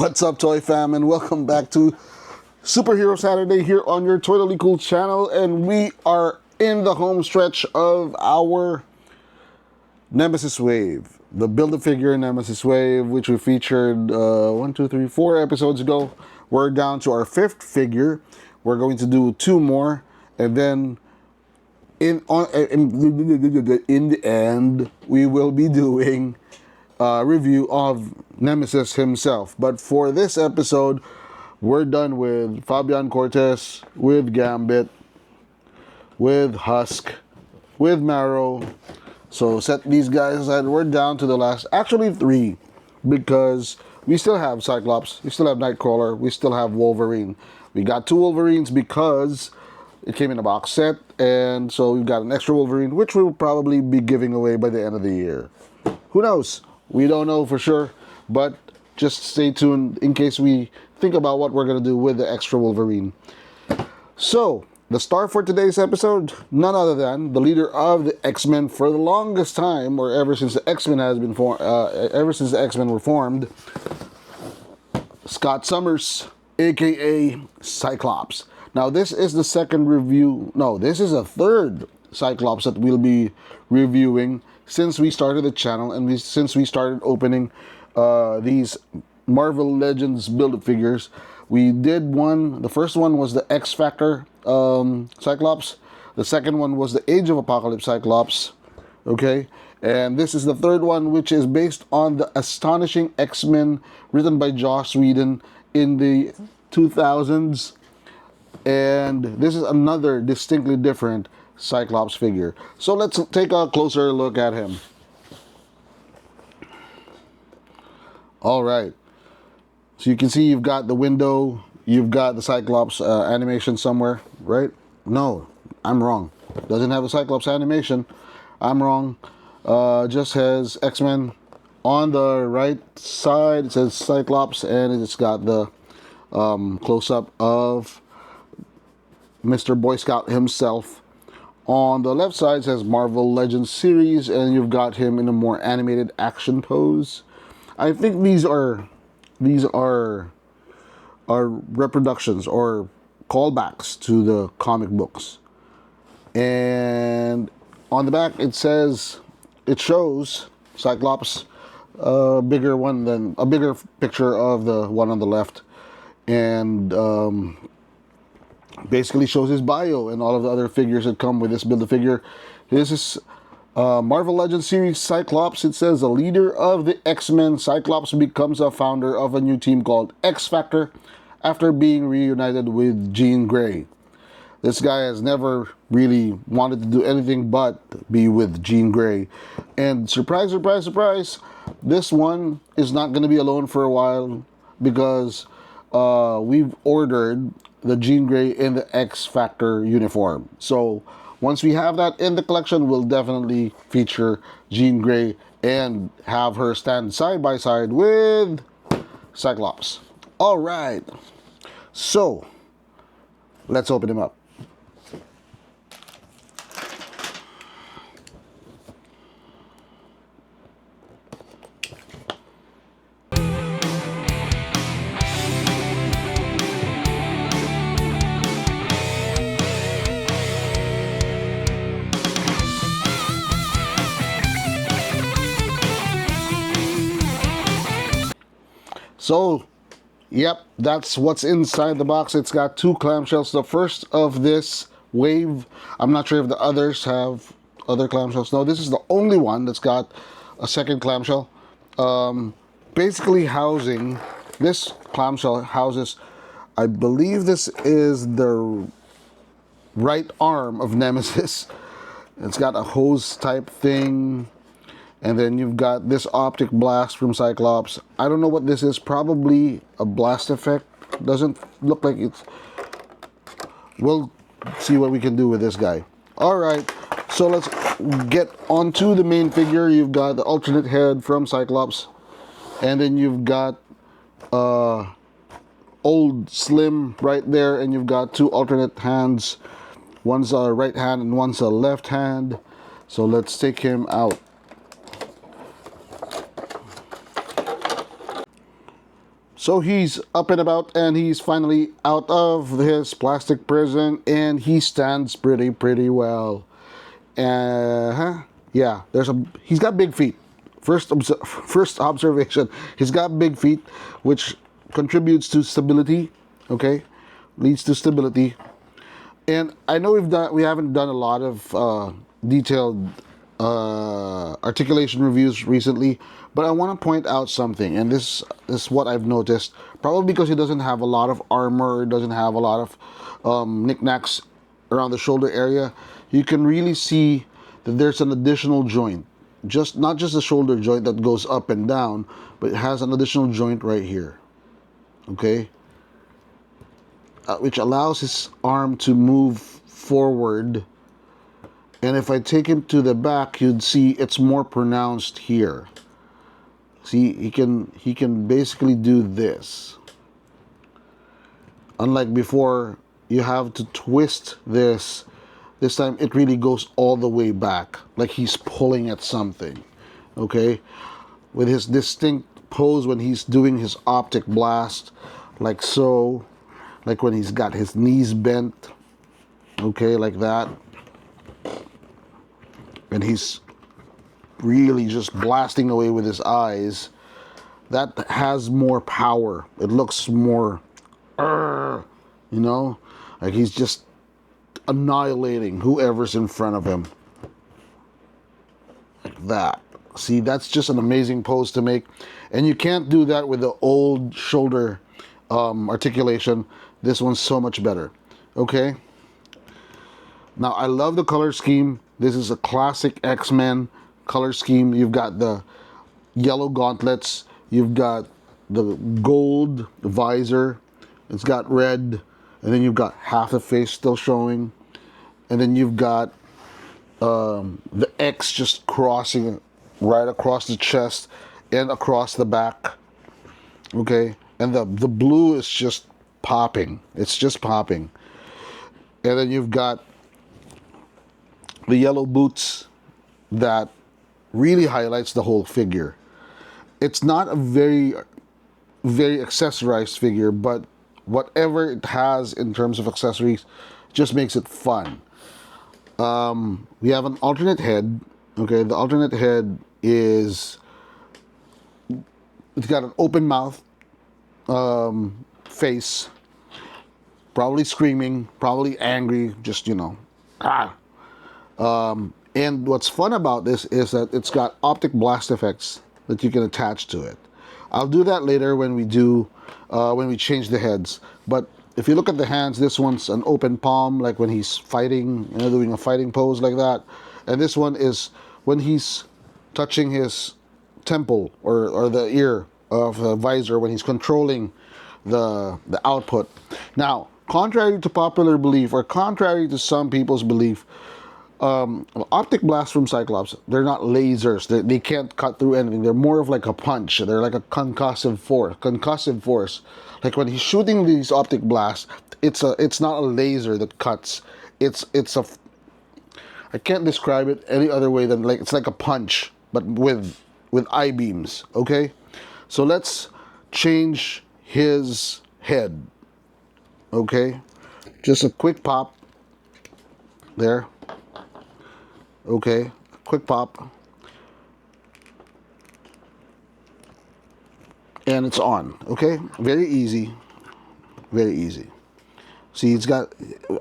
What's up, Toy Fam, and welcome back to Superhero Saturday here on your totally cool channel. And we are in the home stretch of our Nemesis Wave, the Build-A-Figure Nemesis Wave, which we featured 4 episodes ago. We're down to our 5th figure. We're going to do 2 more, and then in the end, we will be doing review of Nemesis himself. But for this episode, we're done with Fabian Cortez, with Gambit, with Husk, with Marrow. So set these guys aside. We're down to the last, actually 3, because we still have Cyclops, we still have Nightcrawler, we still have Wolverine. We got 2 Wolverines because it came in a box set, and so we've got an extra Wolverine, which we will probably be giving away by the end of the year. Who knows? We don't know for sure, but just stay tuned in case we think about what we're going to do with the extra Wolverine. So, the star for today's episode, none other than the leader of the X-Men for the longest time, or ever since the X-Men were formed, Scott Summers, aka Cyclops. Now, this is the second review. No, this is a third Cyclops that we'll be reviewing since we started the channel, and since we started opening these Marvel Legends Build-A-Figures. We did one. The first one was the X Factor Cyclops. The second one was the Age of Apocalypse Cyclops. Okay, and this is the third one, which is based on the Astonishing X-Men, written by Joss Whedon in the 2000s. And this is another distinctly different Cyclops figure. So let's take a closer look at him. All right. So you can see you've got the window, you've got the Cyclops animation somewhere, right? No, I'm wrong. Doesn't have a Cyclops animation. I'm wrong. Just has X-Men. On the right side, it says Cyclops, and it's got the close-up of Mr. Boy Scout himself. On the left side, it says Marvel Legends series, and you've got him in a more animated action pose. I think these are reproductions or callbacks to the comic books. And on the back, it shows Cyclops, a bigger picture of the one on the left, and basically shows his bio and all of the other figures that come with this Build-A-Figure. This is Marvel Legends series Cyclops. It says, the leader of the X-Men, Cyclops becomes a founder of a new team called X Factor after being reunited with Jean Grey. This guy has never really wanted to do anything but be with Jean Grey. And surprise, surprise, surprise, this one is not going to be alone for a while, because we've ordered the Jean Grey in the X Factor uniform. So once we have that in the collection, we'll definitely feature Jean Grey and have her stand side by side with Cyclops. All right, so let's open him up. So, yep, that's what's inside the box. It's got 2 clamshells. The first of this wave. I'm not sure if the others have other clamshells. No, this is the only one that's got a second clamshell. Basically housing, this clamshell houses, I believe this is the right arm of Nemesis. It's got a hose type thing. And then you've got this optic blast from Cyclops. I don't know what this is. Probably a blast effect. Doesn't look like it's... We'll see what we can do with this guy. Alright, so let's get onto the main figure. You've got the alternate head from Cyclops. And then you've got old Slim right there. And you've got 2 alternate hands. One's a right hand and one's a left hand. So let's take him out. So he's up and about, and he's finally out of his plastic prison, and he stands pretty well. Yeah, he's got big feet. First observation, he's got big feet, which contributes to stability. Okay, leads to stability. And I know we haven't done a lot of detailed articulation reviews recently, but I want to point out something, and this is what I've noticed. Probably because he doesn't have a lot of armor, doesn't have a lot of knickknacks around the shoulder area. You can really see that there's an additional joint, just not just the shoulder joint that goes up and down, but it has an additional joint right here. Okay, which allows his arm to move forward. And if I take him to the back, you'd see it's more pronounced here. See, he can basically do this. Unlike before, you have to twist this. This time it really goes all the way back, like he's pulling at something. Okay? With his distinct pose when he's doing his optic blast, like so. Like when he's got his knees bent. Okay, like that. And he's really just blasting away with his eyes. That has more power. It looks more, you know, like he's just annihilating whoever's in front of him. Like that. See, that's just an amazing pose to make. And you can't do that with the old shoulder articulation. This one's so much better. Okay? Now, I love the color scheme. This is a classic X-Men color scheme. You've got the yellow gauntlets. You've got the gold visor. It's got red. And then you've got half the face still showing. And then you've got the X just crossing right across the chest and across the back. Okay? And the blue is just popping. It's just popping. And then you've got the yellow boots that really highlights the whole figure. It's not a very accessorized figure, but whatever it has in terms of accessories just makes it fun. We have an alternate head. Okay, the alternate head it's got an open mouth, face, probably screaming, probably angry, just, you know, and what's fun about this is that it's got optic blast effects that you can attach to it. I'll do that later when we change the heads. But if you look at the hands, this one's an open palm, like when he's fighting, you know, doing a fighting pose like that. And this one is when he's touching his temple or the ear of the visor, when he's controlling the output. Now, contrary to popular belief, or contrary to some people's belief, optic blasts from Cyclops, they're not lasers. They can't cut through anything. They're more of like a punch. They're like a concussive force. Like when he's shooting these optic blasts, it's not a laser that cuts. It's a, I can't describe it any other way than like it's like a punch, but with I-beams. Okay, so let's change his head. Okay, just a quick pop there. Okay, quick pop. And it's on, okay? Very easy. Very easy. See, it's got,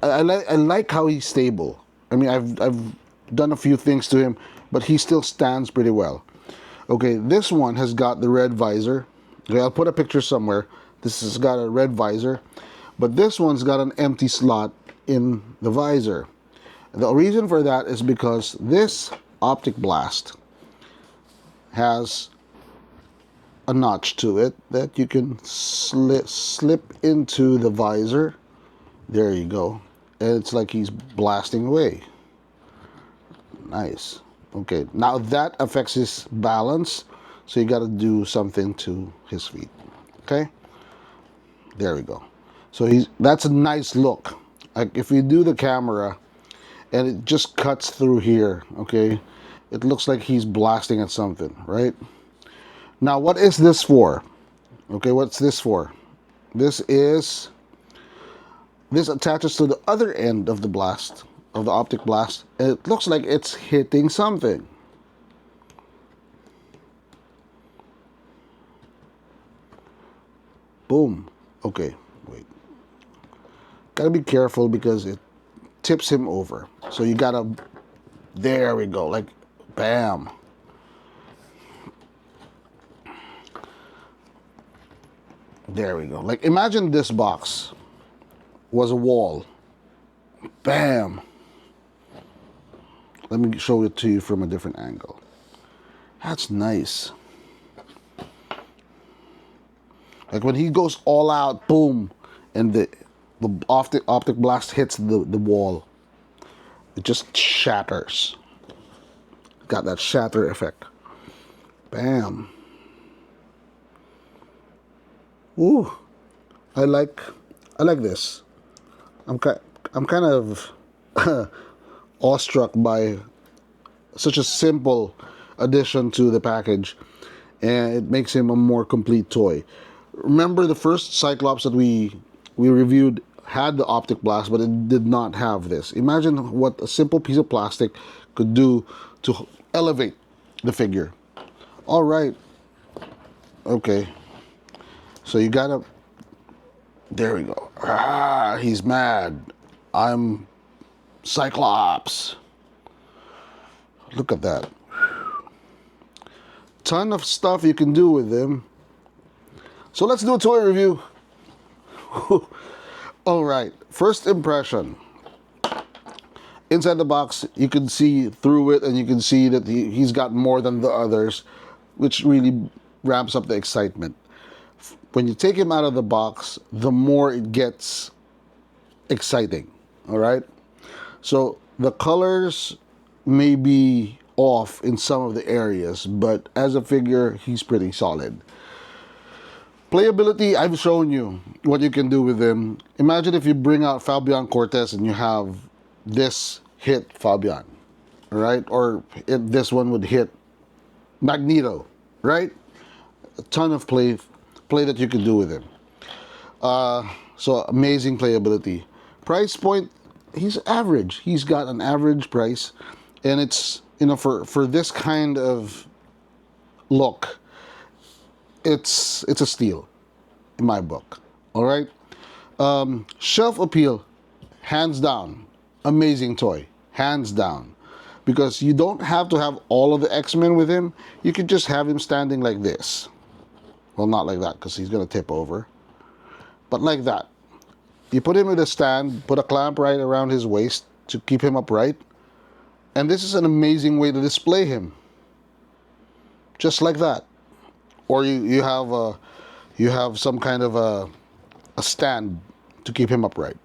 I like how he's stable. I mean, I've done a few things to him, but he still stands pretty well. Okay, this one has got the red visor. Okay, I'll put a picture somewhere. This has got a red visor, but this one's got an empty slot in the visor. The reason for that is because this optic blast has a notch to it that you can slip into the visor. There you go. And it's like he's blasting away. Nice. Okay, now that affects his balance, so you got to do something to his feet. Okay? There we go. So that's a nice look. Like if you do the camera and it just cuts through here, okay? It looks like he's blasting at something, right? Now, what is this for? Okay, what's this for? This attaches to the other end of the blast, of the optic blast. It looks like it's hitting something. Boom. Okay, wait. Gotta be careful because it tips him over. So you gotta, there we go, like, bam. There we go. Like, imagine this box was a wall. Bam. Let me show it to you from a different angle. That's nice. Like when he goes all out, boom, and the optic blast hits the wall. It just shatters. Got that shatter effect. Bam. Ooh, I like this. I'm kind of awestruck by such a simple addition to the package, and it makes him a more complete toy. Remember the first Cyclops that we reviewed had the optic blast, but it did not have this. Imagine what a simple piece of plastic could do to elevate the figure. All right. Okay. So you gotta, there we go. Ah, he's mad. I'm Cyclops. Look at that. Ton of stuff you can do with him. So let's do a toy review. All right, first impression. Inside the box, you can see through it and you can see that he's got more than the others, which really ramps up the excitement. When you take him out of the box, the more it gets exciting, all right? So the colors may be off in some of the areas, but as a figure, he's pretty solid. Playability, I've shown you what you can do with him. Imagine if you bring out Fabian Cortez and you have this hit Fabian, all right? Or this one would hit Magneto, right? A ton of play that you can do with him. So amazing playability. Price point, he's average. He's got an average price, and it's, you know, for this kind of look, it's a steal in my book. All right. Shelf appeal, hands down, amazing toy, hands down, because you don't have to have all of the X-Men with him. You could just have him standing like this. Well, not like that, because he's going to tip over. But like that. You put him in a stand, put a clamp right around his waist to keep him upright. And this is an amazing way to display him. Just like that. Or you have some kind of a stand to keep him upright.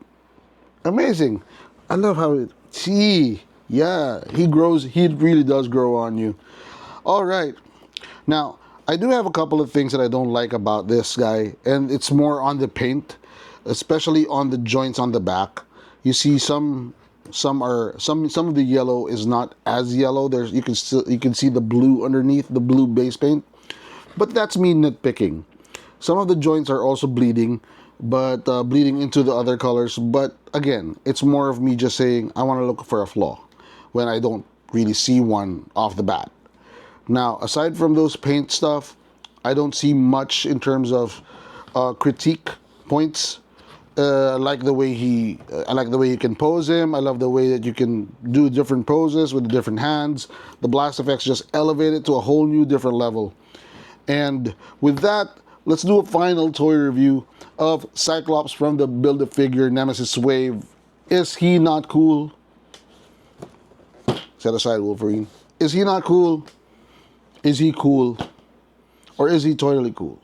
Amazing. I love how it, yeah, he really does grow on you. All right. Now, I do have a couple of things that I don't like about this guy, and it's more on the paint, especially on the joints on the back. You see some of the yellow is not as yellow. You can see the blue underneath, the blue base paint. But that's me nitpicking. Some of the joints are also bleeding, but bleeding into the other colors. But again, it's more of me just saying I want to look for a flaw when I don't really see one off the bat. Now, aside from those paint stuff, I don't see much in terms of critique points. I like the way you can pose him. I love the way that you can do different poses with different hands. The blast effects just elevate it to a whole new different level. And with that, let's do a final toy review of Cyclops from the Build-A-Figure Nemesis Wave. Is he not cool? Set aside Wolverine. Is he not cool? Is he cool? Or is he totally cool?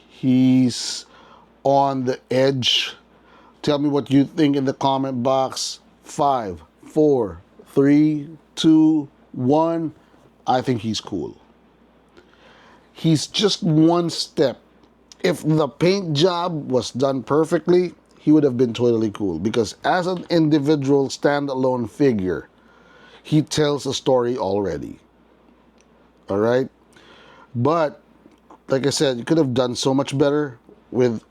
He's on the edge. Tell me what you think in the comment box. 5, 4, 3, 2, 1. I think he's cool. He's just one step. If the paint job was done perfectly, he would have been totally cool. Because as an individual standalone figure, he tells a story already. All right? But like I said, you could have done so much better with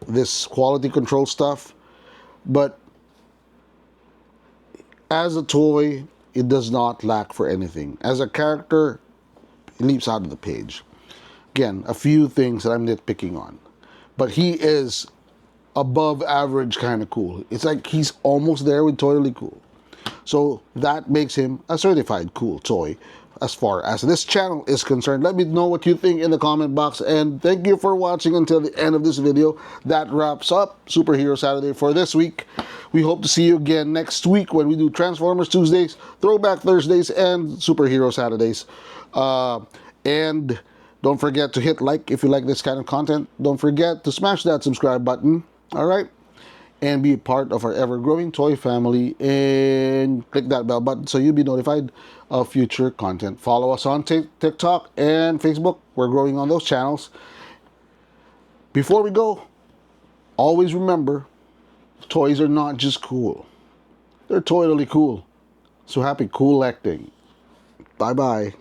this quality control stuff. But as a toy, it does not lack for anything. As a character, it leaps out of the page. Again, a few things that I'm nitpicking on. But he is above average kind of cool. It's like he's almost there with Totally Cool. So that makes him a certified cool toy as far as this channel is concerned. Let me know what you think in the comment box, and thank you for watching until the end of this video. That wraps up Superhero Saturday for this week. We hope to see you again next week when we do Transformers Tuesdays, Throwback Thursdays, and Superhero Saturdays. And don't forget to hit like if you like this kind of content. Don't forget to smash that subscribe button. All right? And be part of our ever-growing toy family, and click that bell button so you'll be notified of future content. Follow us on TikTok and Facebook. We're growing on those channels. Before we go, always remember, toys are not just cool. They're totally cool. So happy collecting. Bye-bye.